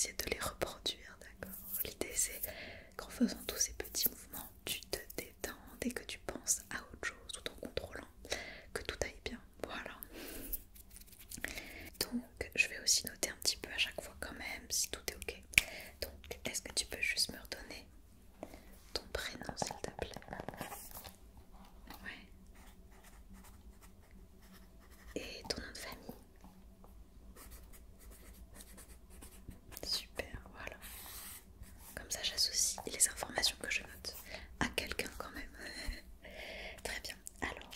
essayer de les reproduire, d'accord? L'idée c'est qu'en faisant tous ces petits mouvements, tu te détends dès que tu penses à autre chose tout en contrôlant que tout aille bien. Voilà. Donc je vais aussi noter un petit peu à chaque fois quand même si tout est ok. Donc est-ce que tu peux juste me redonner ton prénom s'il te plaît? Ouais. Et ton nom de famille? Super, voilà. Comme ça j'associe les informations que je note à quelqu'un quand même. Très bien. Alors,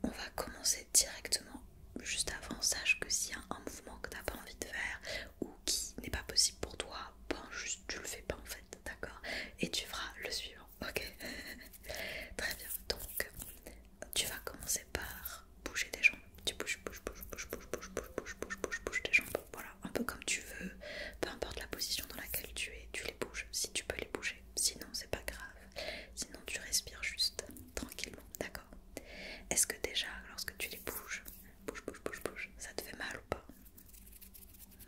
on va commencer directement. Juste avant, sache que s'il y a un mouvement que t'as pas envie de faire ou qui n'est pas possible pour toi, ben juste tu le fais pas en fait, d'accord? Et tu feras le suivant, ok? Très bien. Donc, tu vas commencer par bouger tes jambes. Tu bouges, bouge, bouge, bouge, bouge, bouge, bouge, bouge, bouge, bouge, bouge tes jambes. Voilà, un peu comme tu veux. Peu importe la position dans laquelle tu es, tu les bouges. Si tu peux les bouger, sinon c'est pas grave. Sinon tu respires juste tranquillement, d'accord? Est-ce que déjà, lorsque tu les bouges, bouge, bouge, bouge, bouge, ça te fait mal ou pas?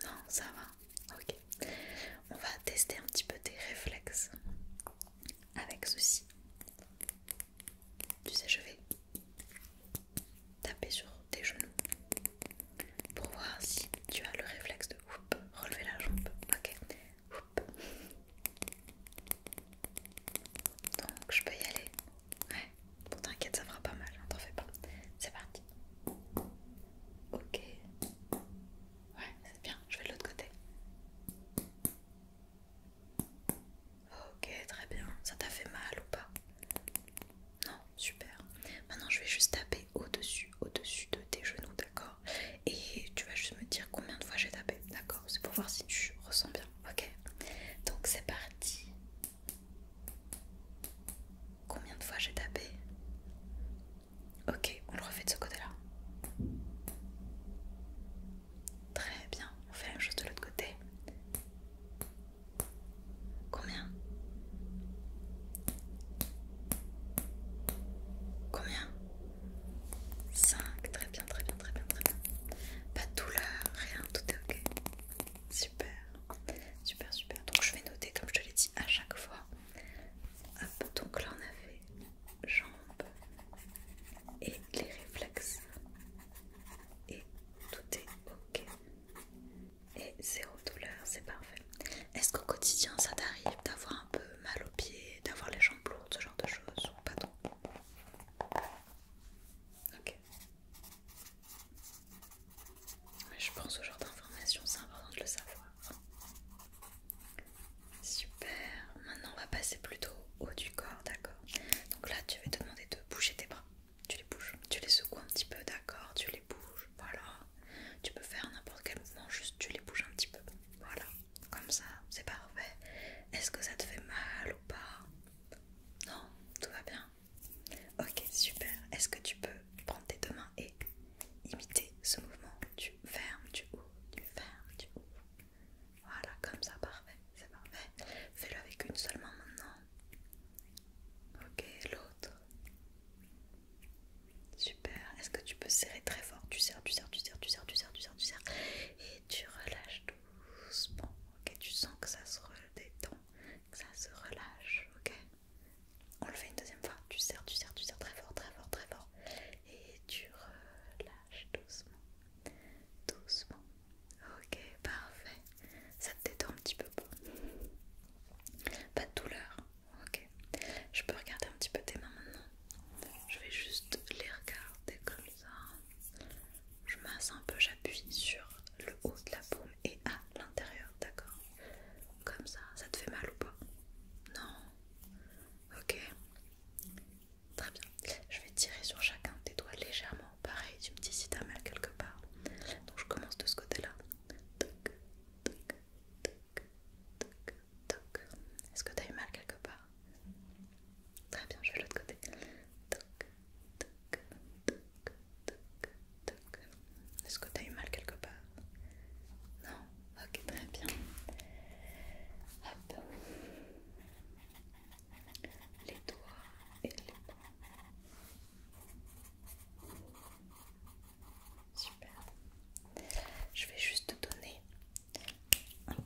Non, ça va. Ok. On va tester un petit peu tes réflexes avec ceci. Tu sais, je vais taper sur tes genoux pour voir si tu as le réflexe de relever la jambe. Ok. Donc je peux y aller. Ouais. Bon, t'inquiète, ça fera pas mal, hein, t'en fais pas. C'est parti. Ok. Ouais, c'est bien. Je vais de l'autre côté. Ok, très bien. Ça t'a fait mal ou pas? Non, super. Maintenant, je vais juste taper au-dessus de tes genoux, d'accord? Et tu vas juste me dire combien de fois j'ai tapé, d'accord? C'est pour voir si tu ressens bien, ok? Donc c'est parti. Combien de fois j'ai tapé? Ok, on le refait de ce côté-là. Très bien, on fait la même chose de l'autre côté. Combien? Combien? 5, très bien, très bien, très bien, très bien. Pas de douleur, rien, tout est ok. Super, super, super. Donc je vais noter comme je te l'ai dit à chaque fois. Hop, donc là on a fait jambes et les réflexes. Et tout est ok. Et zéro douleur, c'est parfait. Est-ce qu'au quotidien ça t'arrive d'avoir un peu mal aux pieds, d'avoir les jambes lourdes, ce genre de choses ou pas trop? Ok. Ouais, je pense au genre d'informations, c'est important de le savoir. Super. Maintenant on va passer plutôt au haut du corps, d'accord? Donc là tu vas te demander de bouger tes bras. Tu les bouges, tu les secoues un petit peu, d'accord? Tu les bouges, voilà. Tu peux faire n'importe quel mouvement, juste tu les bouges un petit peu. Voilà.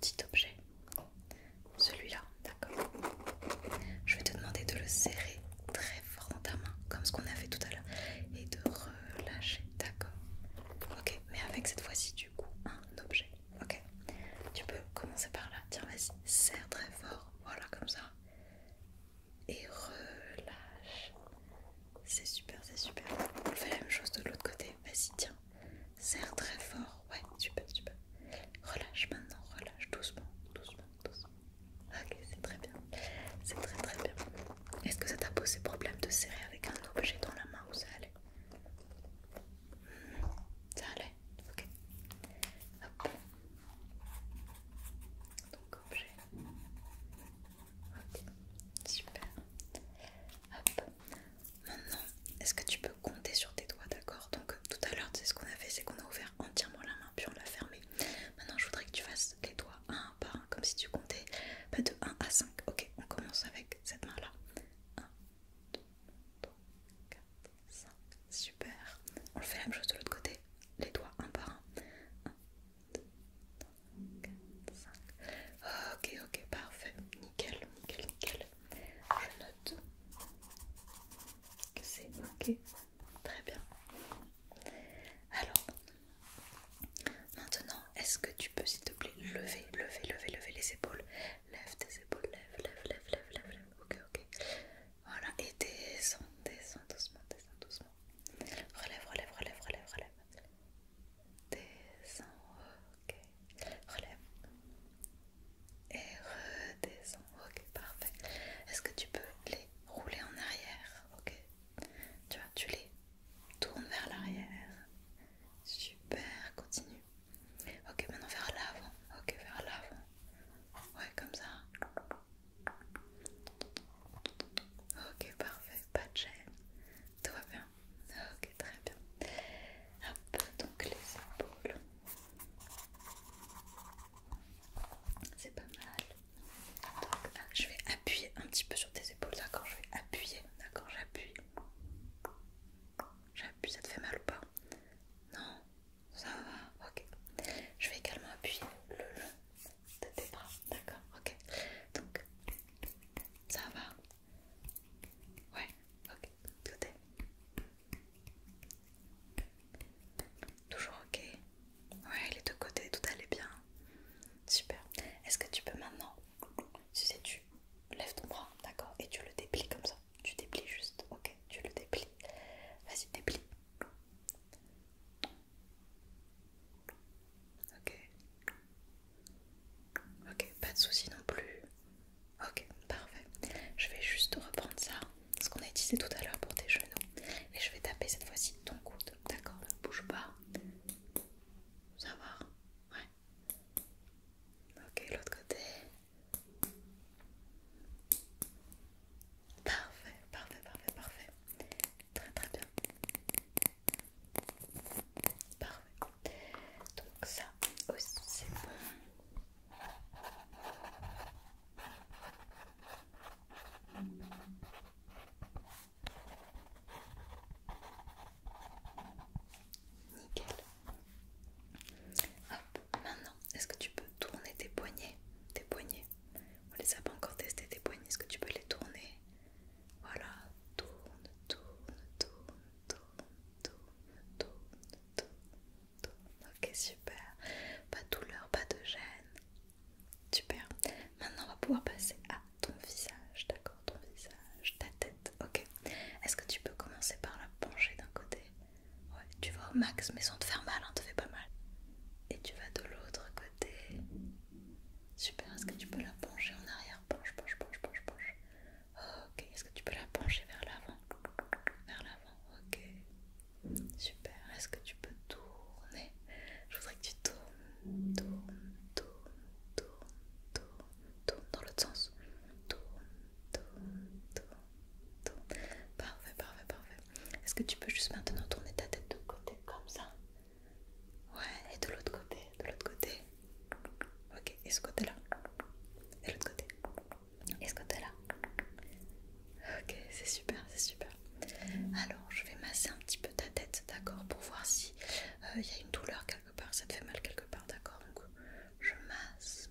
petit objet. Celui-là, d'accord. Je vais te demander de le serrer très fort dans ta main, comme ce qu'on a fait tout à l'heure, et de relâcher, d'accord. Ok, mais avec cette fois-ci du coup un objet. Ok, tu peux commencer par là. Tiens, vas-y, serre très fort, voilà comme ça. Et relâche. C'est super, c'est super. On fait la même chose de l'autre côté. Vas-y, tiens, serre très fort. Ouais, super, super. Relâche maintenant, relâche doucement, doucement, doucement. Ok, c'est très bien. C'est très très bien. Est-ce que ça t'a posé problème de serrer avec un objet dans la main ou ça allait? Ça allait? Ok. Hop. Donc objet. Ok. Super. Hop. Maintenant, est-ce que tu peux compter sur tes doigts, d'accord? Donc tout à l'heure, tu sais ce qu'on a fait, c'est qu'on a ouvert entièrement la main, puis on l'a fermée. Maintenant, je voudrais que tu fasses les doigts un par un, comme si tu comptais de 1 à 5. Ok, on commence avec cette main-là. 1, 2, 3, 4, 5. Super. On le fait la même chose de l'autre côté. Les doigts un par un. 1, 2, 4, 5. Ok, ok, parfait. Nickel, nickel, nickel. Je note que c'est ok. Très bien. Alors, maintenant, est-ce que tu peux, s'il te plaît, lever les épaules. Lève tes épaules, lève. Ok, ok. Voilà, et descends doucement. Relève. Descends, ok. Relève. Et redescends, ok, parfait. Est-ce que tu peux les rouler en arrière? Ok. Tu vois, tu les tournes vers l'arrière. Super, continue. Ok, maintenant vers l'avant. Ok, vers l'avant. Ouais, comme ça. Ok, parfait, pas de gêne. Tout va bien. Ok, très bien. Hop, donc les épaules. C'est pas mal. Donc, je vais appuyer un petit peu sur tes épaules, d'accord? Je vais appuyer, d'accord? J'appuie. J'appuie, ça te fait mal ou pas? Non? Ça va? Ok. Je vais également appuyer le long de tes bras, d'accord? Ok. Donc, ça va? Ouais, ok. Côté. Toujours ok? Ouais, les deux côtés, tout allait bien. Super. Est-ce que tu peux maintenant, tu sais, tu lèves ton bras, d'accord? Et tu le déplies comme ça. Tu déplies juste, ok? Tu le déplies. Vas-y, déplie. Ok. Ok, pas de soucis non plus. Ok, parfait. Je vais juste reprendre ça, ce qu'on a utilisé tout à l'heure pour tes genoux. Et je vais taper cette fois-ci ton coude. D'accord, ne bouge pas. Ça va? Ouais. Ok, l'autre côté. Parfait. Très bien. Parfait. Donc ça aussi c'est bon. Nickel. Hop, maintenant, est-ce que tu peux tourner tes poignets? Tes poignets. On les a pas encore testés tes poignets, est-ce que tu peux les tourner? Voilà, tourne. Ok, super. Pas de douleur, pas de gêne. Super. Maintenant, on va pouvoir passer à ton visage, d'accord? Ton visage, ta tête, ok. Est-ce que tu peux commencer par la pencher d'un côté? Ouais, tu vas au max, mais sans te faire mal, hein, te fais pas mal. Et tu vas de l'autre côté. Super, est-ce que tu peux la pencher en arrière? Penche. Ok, est-ce que tu peux la pencher vers l'avant? Vers l'avant, ok. Super, est-ce que tu peux tourner? Je voudrais que tu tournes dans l'autre sens. Tourne. Parfait. Est-ce que tu peux juste maintenant tourner ta tête de côté comme ça? Ouais, et de l'autre côté. Ok, et ce côté-là. Et l'autre côté. Et ce côté-là. Ok, c'est super. Alors, je vais masser un petit peu ta tête, d'accord, pour voir si il y a une douleur quelque part, ça te fait mal quelque part, d'accord. Donc, je masse.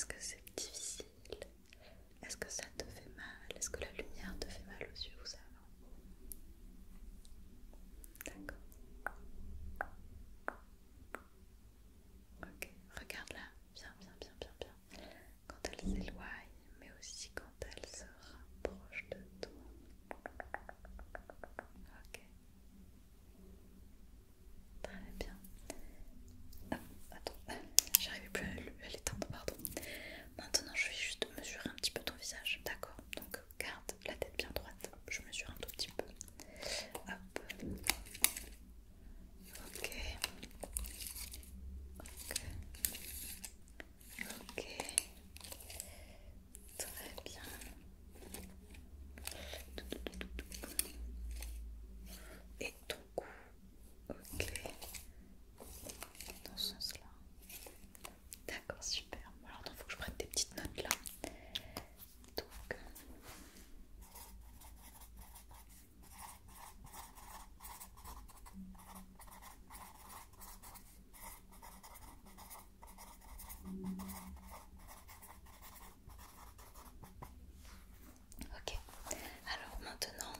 Est-ce que c'est difficile? Est-ce que ça te fait mal? Est-ce que la lumière te fait mal aux yeux ou ça va? D'accord. Ok, regarde là, bien, bien, bien, bien, bien. Quand elle s'éloigne, mais aussi quand elle se rapproche de toi. Ok, très bien. Ah, attends, j'arrivais plus à l'éteindre, pardon. Maintenant, je vais juste mesurer un petit peu ton visage, d'accord? Donc, garde la tête bien droite. Je mesure un tout petit peu. Hop. Ok. Ok. Très bien. Et ton cou. Ok. Dans ce sens-là. D'accord, super. Alors, il faut que je prenne des petites notes là. Donc. Ok. Alors maintenant,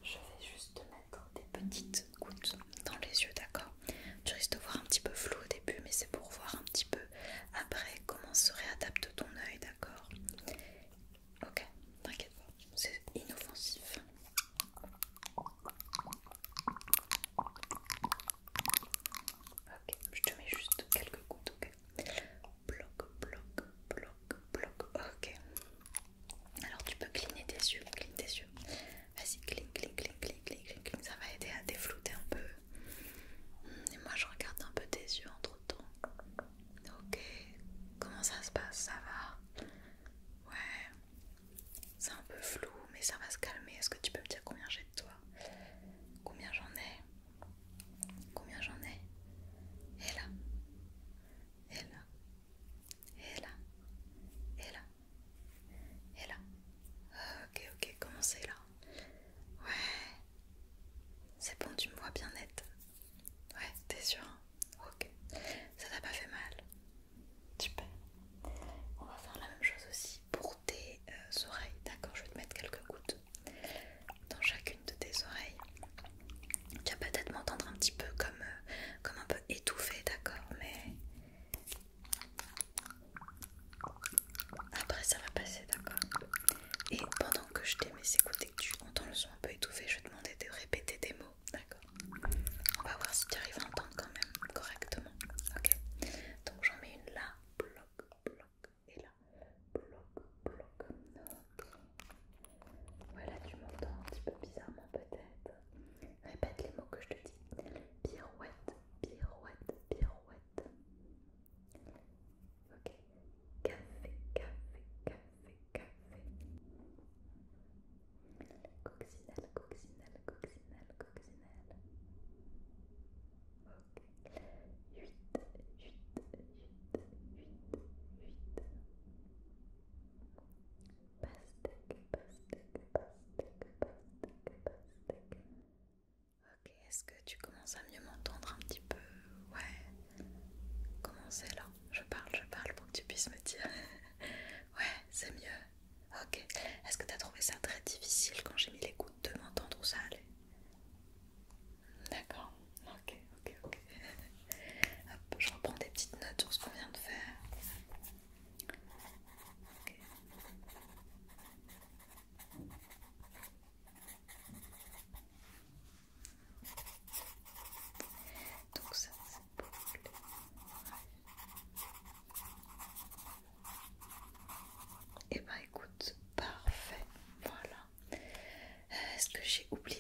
je vais juste te mettre des petites gouttes dans les yeux, d'accord? Tu risques de voir un petit peu flou au début, mais c'est pour voir un petit peu après comment se réadapte ton œil, d'accord? Ok, t'inquiète pas, c'est inoffensif. Ok, je te mets juste quelques gouttes, ok? Bloc, bloc, bloc, bloc, ok. Alors tu peux cligner tes yeux, cligne tes yeux. Vas-y, cligne, cligne, cligne, cligne, cligne, cligne, cligne. Ça va aider à déflouter un peu. Et moi je regarde un peu tes yeux entre temps. Ok, comment ça se passe? Ça va? Ouais, c'est un peu flou, mais ça va se calmer. Est-ce que tu peux me dire combien j'ai de toi? Combien j'en ai? Combien j'en ai? Et là, et là, et là, et là, et là. Ok, ok, comment c'est là? Ouais, c'est bon, tu me vois bien net. Ouais, t'es sûr? Ok, ça t'a pas fait mal? Super. On va faire la même chose aussi pour tes oreilles, d'accord? Je vais te mettre quelques gouttes dans chacune de tes oreilles. Tu vas peut-être m'entendre un petit peu comme un peu étouffé, d'accord? Mais après ça va passer, d'accord? Et pendant que je t'ai mis écouter que tu entends le son un peu étouffé, je vais te demander de répéter des mots, d'accord? On va voir si tu arrives à entendre quand même correctement, ok? Donc j'en mets une là, bloc, bloc, et là, bloc, bloc, ok. Voilà, tu m'entends un petit peu bizarrement peut-être. Répète les mots que je te dis. Pirouette, pirouette, pirouette. Ok. Café, café, café, café. Coccinelle, coccinelle, coccinelle, coccinelle. Ok. 8, 8, 8, 8, 8. Pastèque, pastèque, pastèque, pastèque, pastèque. Ok, est-ce que tu commences à mieux m'entendre un petit peu? Ouais. Comment c'est là? Je parle pour que tu puisses me dire. Ouais, c'est mieux. Ok. Est-ce que tu as trouvé ça très difficile quand j'ai mis les gouttes de m'entendre où ça allait? D'accord. Ok, ok, ok. Hop, je reprends des petites notes sur ce qu'on vient de faire. Ok. Donc ça c'est pour les... Eh ben écoute, parfait. Voilà. Est-ce que j'ai oublié